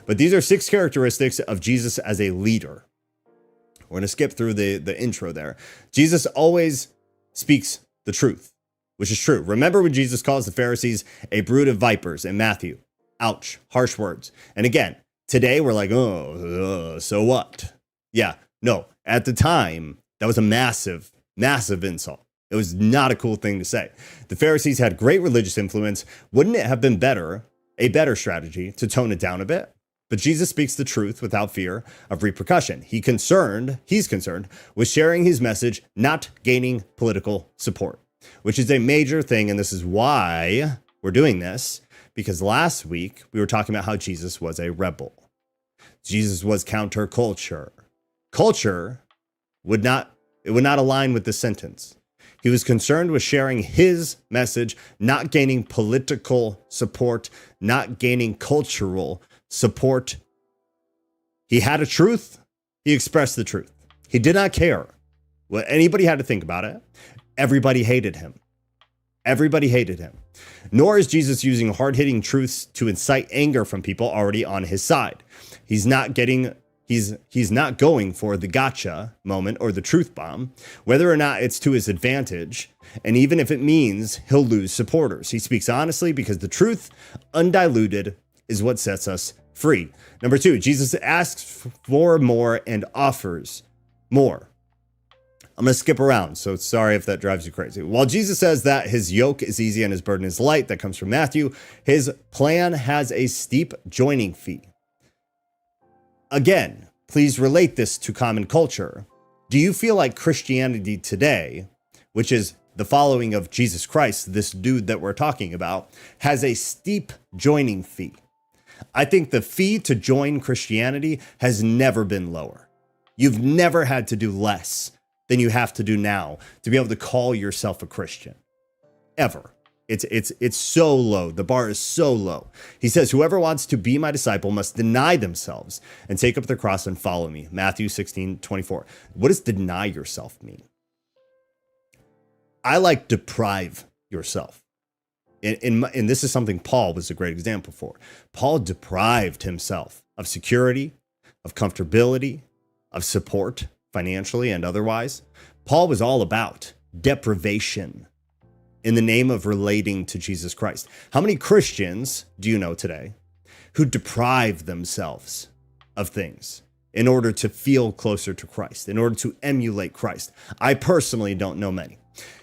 But these are 6 characteristics of Jesus as a leader. We're going to skip through the intro there. Jesus always speaks the truth, which is true. Remember when Jesus calls the Pharisees a brood of vipers in Matthew? Ouch, harsh words. And again, today we're like, so what? Yeah, no, at the time, that was a massive, massive insult. It was not a cool thing to say. The Pharisees had great religious influence. Wouldn't it have been a better strategy to tone it down a bit? But Jesus speaks the truth without fear of repercussion. He's concerned with sharing his message, not gaining political support, which is a major thing. And this is why we're doing this, because last week we were talking about how Jesus was a rebel. Jesus was counterculture. Culture would not align with this sentence. He was concerned with sharing his message, not gaining political support, not gaining cultural support. He had a truth. He expressed the truth. He did not care what anybody had to think about it. Everybody hated him. Everybody hated him. Nor is Jesus using hard-hitting truths to incite anger from people already on his side. He's not going for the gotcha moment or the truth bomb, whether or not it's to his advantage. And even if it means he'll lose supporters, he speaks honestly because the truth, undiluted, is what sets us free. Number 2, Jesus asks for more and offers more. I'm going to skip around, so sorry if that drives you crazy. While Jesus says that his yoke is easy and his burden is light, that comes from Matthew, his plan has a steep joining fee. Again, please relate this to common culture. Do you feel like Christianity today, which is the following of Jesus Christ, this dude that we're talking about, has a steep joining fee? I think the fee to join Christianity has never been lower. You've never had to do less than you have to do now to be able to call yourself a Christian. Ever. It's so low. The bar is so low. He says, whoever wants to be my disciple must deny themselves and take up their cross and follow me. Matthew 16:24. What does deny yourself mean? I like deprive yourself. And this is something Paul was a great example for. Paul deprived himself of security, of comfortability, of support, financially and otherwise. Paul was all about deprivation in the name of relating to Jesus Christ. How many Christians do you know today who deprive themselves of things in order to feel closer to Christ, in order to emulate Christ? I personally don't know many.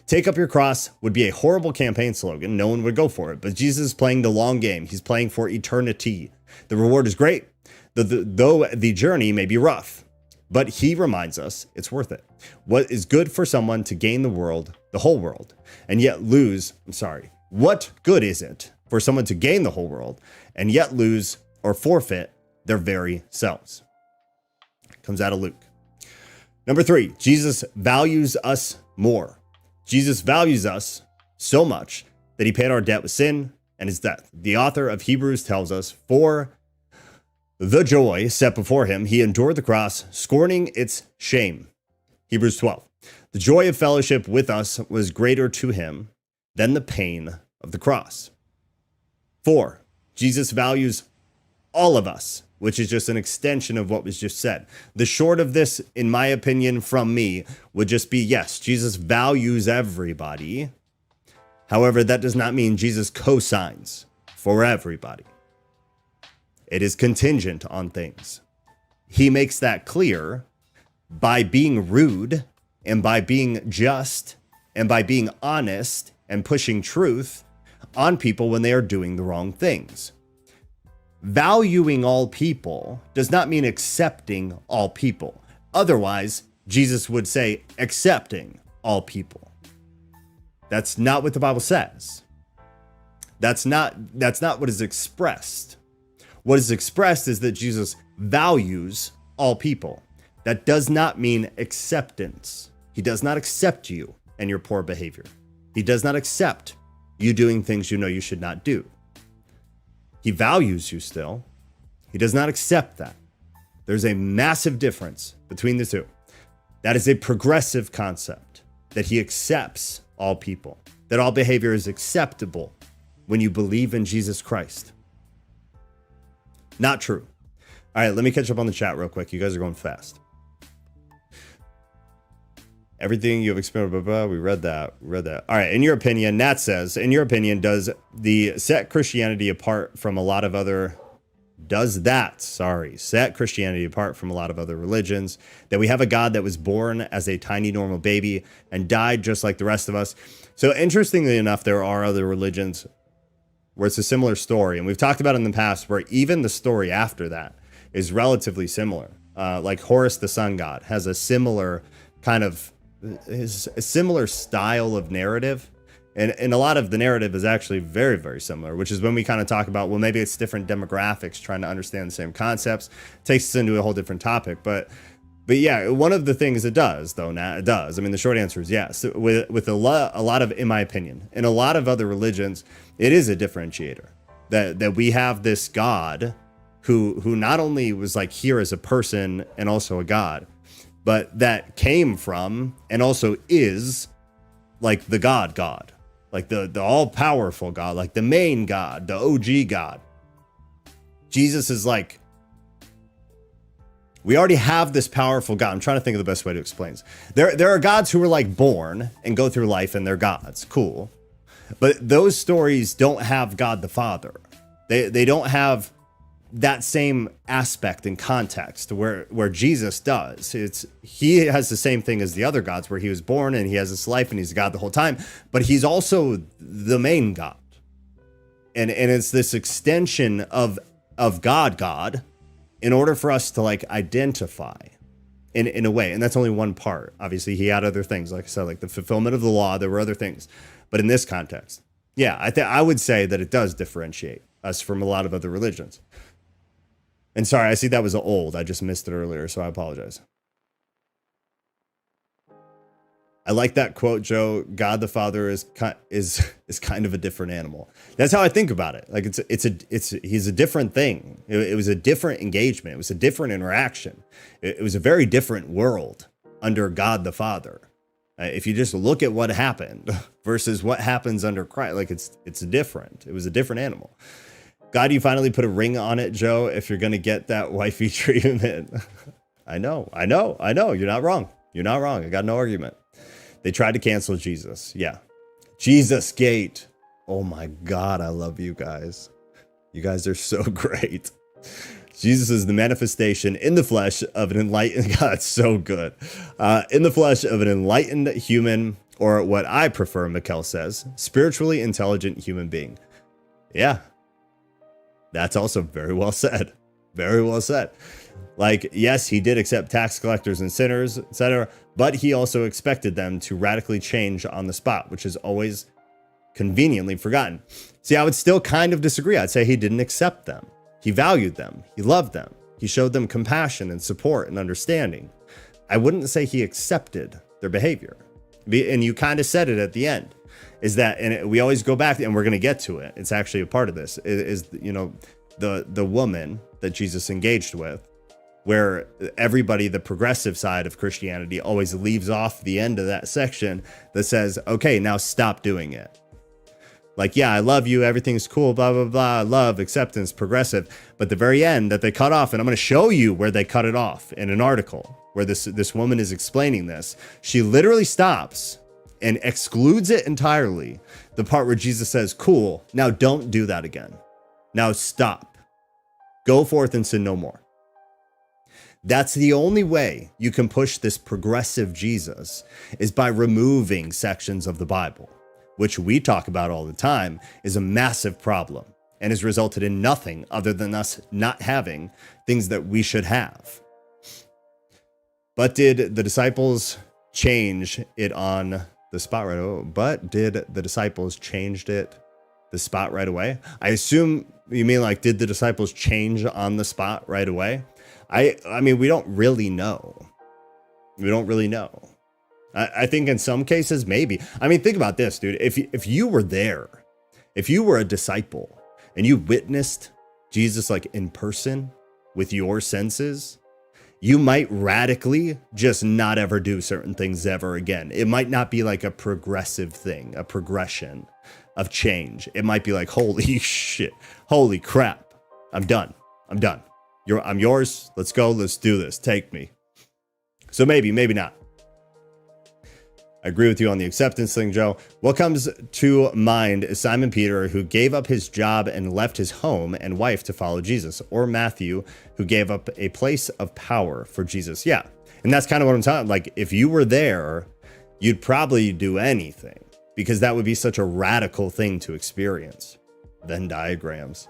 Take up your cross would be a horrible campaign slogan. No one would go for it, but Jesus is playing the long game. He's playing for eternity. The reward is great, though the journey may be rough. But he reminds us it's worth it. What is good for someone to gain the world, the whole world, and yet lose, what good is it for someone to gain the whole world and yet lose or forfeit their very selves? Comes out of Luke. Number 3, Jesus values us more. Jesus values us so much that he paid our debt with sin and his death. The author of Hebrews tells us, for the joy set before him, he endured the cross, scorning its shame. Hebrews 12. The joy of fellowship with us was greater to him than the pain of the cross. 4. Jesus values all of us, which is just an extension of what was just said. The short of this, in my opinion, from me, would just be, yes, Jesus values everybody. However, that does not mean Jesus co-signs for everybody. It is contingent on things. He makes that clear by being rude and by being just and by being honest and pushing truth on people when they are doing the wrong things. Valuing all people does not mean accepting all people. Otherwise, Jesus would say accepting all people. That's not what the Bible says. That's not what is expressed. What is expressed is that Jesus values all people. That does not mean acceptance. He does not accept you and your poor behavior. He does not accept you doing things you know you should not do. He values you still. He does not accept that. There's a massive difference between the two. That is a progressive concept, that he accepts all people, that all behavior is acceptable when you believe in Jesus Christ. Not true. All right, let me catch up on the chat real quick. You guys are going fast. Everything you have experienced, blah, blah, blah, we read that. All right, in your opinion, Nat says, in your opinion, does set Christianity apart from a lot of other religions, that we have a God that was born as a tiny normal baby and died just like the rest of us? So interestingly enough, there are other religions where it's a similar story. And we've talked about in the past where even the story after that is relatively similar. Like Horus, the sun god, has a similar kind of a similar style of narrative. And a lot of the narrative is actually very, very similar, which is when we kind of talk about, well, maybe it's different demographics trying to understand the same concepts. It takes us into a whole different topic. But yeah, one of the things it does, though, Nat, it does. I mean, the short answer is yes. With a lot of, in my opinion, in a lot of other religions, it is a differentiator. That we have this God who not only was like here as a person and also a God, but that came from and also is like the God, like the all-powerful God, like the main God, the OG God. Jesus is like, we already have this powerful God. I'm trying to think of the best way to explain this. There are gods who are like born and go through life and they're gods. Cool. But those stories don't have God the Father. They don't have that same aspect and context where Jesus does. He has the same thing as the other gods, where he was born and he has this life and he's God the whole time, but he's also the main God. And it's this extension of God in order for us to like identify in a way. And that's only one part. Obviously he had other things, like I said, like the fulfillment of the law. There were other things, but in this context, yeah, I would say that it does differentiate us from a lot of other religions. And sorry, I see that was old. I just missed it earlier, so I apologize. I like that quote, Joe. God the Father is kind of a different animal. That's how I think about it. Like he's a different thing. It was a different engagement. It was a different interaction. It was a very different world under God the Father. If you just look at what happened versus what happens under Christ, like it's different. It was a different animal. God, you finally put a ring on it, Joe, if you're going to get that wifey treatment. I know. You're not wrong. I got no argument. They tried to cancel Jesus. Yeah. Jesus Gate. Oh my God, I love you guys. You guys are so great. Jesus is the manifestation in the flesh of an enlightened God. So good. In the flesh of an enlightened human, or what I prefer, Mikkel says, spiritually intelligent human being. Yeah. That's also very well said. Very well said. Like, yes, he did accept tax collectors and sinners, etc., but he also expected them to radically change on the spot, which is always conveniently forgotten. See, I would still kind of disagree. I'd say he didn't accept them. He valued them. He loved them. He showed them compassion and support and understanding. I wouldn't say he accepted their behavior. And you kind of said it at the end. Is that, and we always go back, and we're going to get to it. It's actually a part of this. Is you know, the woman that Jesus engaged with, where everybody, the progressive side of Christianity, always leaves off the end of that section that says, okay, now stop doing it. Like, yeah, I love you, everything's cool, blah, blah, blah, love, acceptance, progressive. But the very end that they cut off, and I'm going to show you where they cut it off in an article where this woman is explaining this. She literally stops and excludes it entirely. The part where Jesus says, cool, now don't do that again. Now stop. Go forth and sin no more. That's the only way you can push this progressive Jesus, is by removing sections of the Bible, which we talk about all the time, is a massive problem and has resulted in nothing other than us not having things that we should have. But did the disciples change it on the spot right away? But did the disciples changed it the spot right away? I assume you mean like, did the disciples change on the spot right away? I mean, we don't really know. We don't really know. I think in some cases, maybe. I mean, think about this, dude. If you were there, if you were a disciple and you witnessed Jesus like in person with your senses, you might radically just not ever do certain things ever again. It might not be like a progressive thing, a progression of change. It might be like, holy shit, holy crap, I'm done. I'm yours. Let's go. Let's do this. Take me. So maybe not. I agree with you on the acceptance thing, Joe. What comes to mind is Simon Peter, who gave up his job and left his home and wife to follow Jesus, or Matthew, who gave up a place of power for Jesus. Yeah. And that's kind of what I'm talking. Like, if you were there, you'd probably do anything, because that would be such a radical thing to experience. Venn diagrams.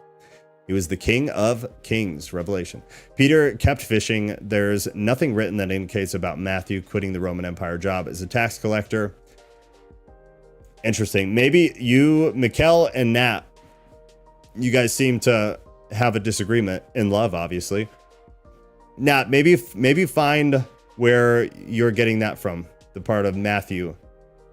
He was the King of Kings, Revelation. Peter kept fishing. There's nothing written that indicates about Matthew quitting the Roman Empire job as a tax collector. Interesting. Maybe you, Mikkel and Nat, you guys seem to have a disagreement in love, obviously. Nat, maybe find where you're getting that from, the part of Matthew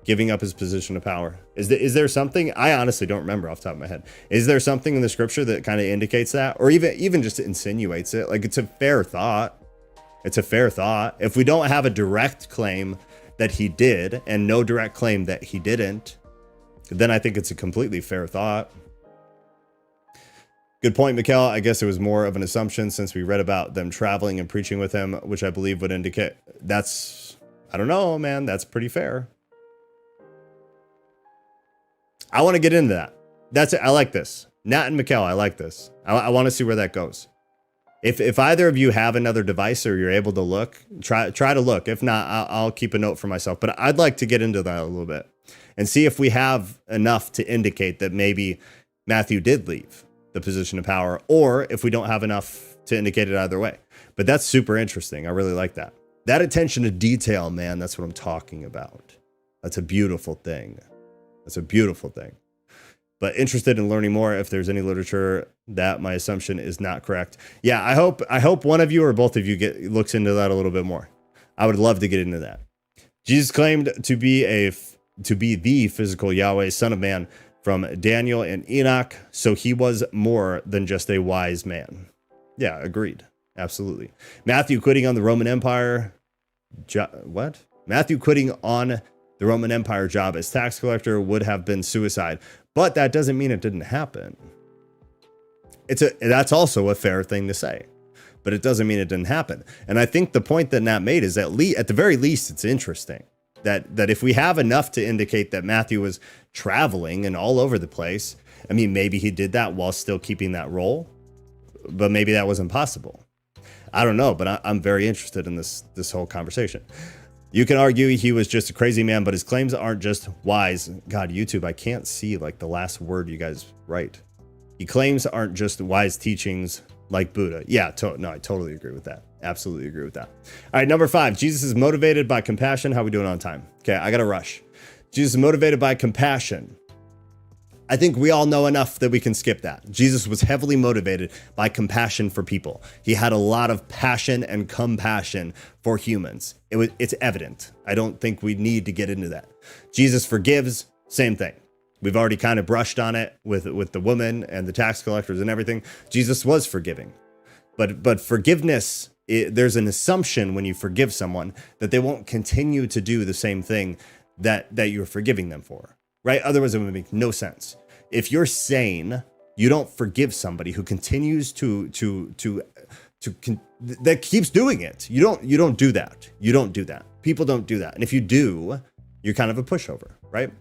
giving up his position of power. Is there something? I honestly don't remember off the top of my head. Is there something in the scripture that kind of indicates that, or even just insinuates it? Like, it's a fair thought. It's a fair thought. If we don't have a direct claim that he did and no direct claim that he didn't, then I think it's a completely fair thought. Good point, Mikkel. I guess it was more of an assumption since we read about them traveling and preaching with him, which I believe would indicate that's, I don't know, man, that's pretty fair. I want to get into that. That's it. I like this. Nat and Mikkel, I like this. I want to see where that goes. If either of you have another device or you're able to look, try to look. If not, I'll keep a note for myself. But I'd like to get into that a little bit and see if we have enough to indicate that maybe Matthew did leave the position of power, or if we don't have enough to indicate it either way. But that's super interesting. I really like that. That attention to detail, man, that's what I'm talking about. That's a beautiful thing. That's a beautiful thing. But interested in learning more if there's any literature that my assumption is not correct. Yeah, I hope one of you or both of you looks into that a little bit more. I would love to get into that. Jesus claimed to be the physical Yahweh, Son of Man, from Daniel and Enoch, so he was more than just a wise man. Yeah, agreed. Absolutely. Matthew quitting on the Roman Empire. What? Matthew quitting on the Roman Empire job as tax collector would have been suicide, but that doesn't mean it didn't happen. That's also a fair thing to say, but it doesn't mean it didn't happen. And I think the point that Nat made is that at the very least, it's interesting that if we have enough to indicate that Matthew was traveling and all over the place, I mean, maybe he did that while still keeping that role, but maybe that wasn't possible. I don't know, but I'm very interested in this whole conversation. You can argue he was just a crazy man, but his claims aren't just wise. God, YouTube, I can't see like the last word you guys write. He claims aren't just wise teachings like Buddha. Yeah, no, I totally agree with that. Absolutely agree with that. All right, number 5. Jesus is motivated by compassion. How are we doing on time? Okay, I got to rush. Jesus is motivated by compassion. I think we all know enough that we can skip that. Jesus was heavily motivated by compassion for people. He had a lot of passion and compassion for humans. It's evident. I don't think we need to get into that. Jesus forgives, same thing. We've already kind of brushed on it with the woman and the tax collectors and everything. Jesus was forgiving. But forgiveness, there's an assumption when you forgive someone that they won't continue to do the same thing that you're forgiving them for. Right? Otherwise, it would make no sense. If you're sane, you don't forgive somebody who continues that keeps doing it. You don't do that. You don't do that. People don't do that. And if you do, you're kind of a pushover, right?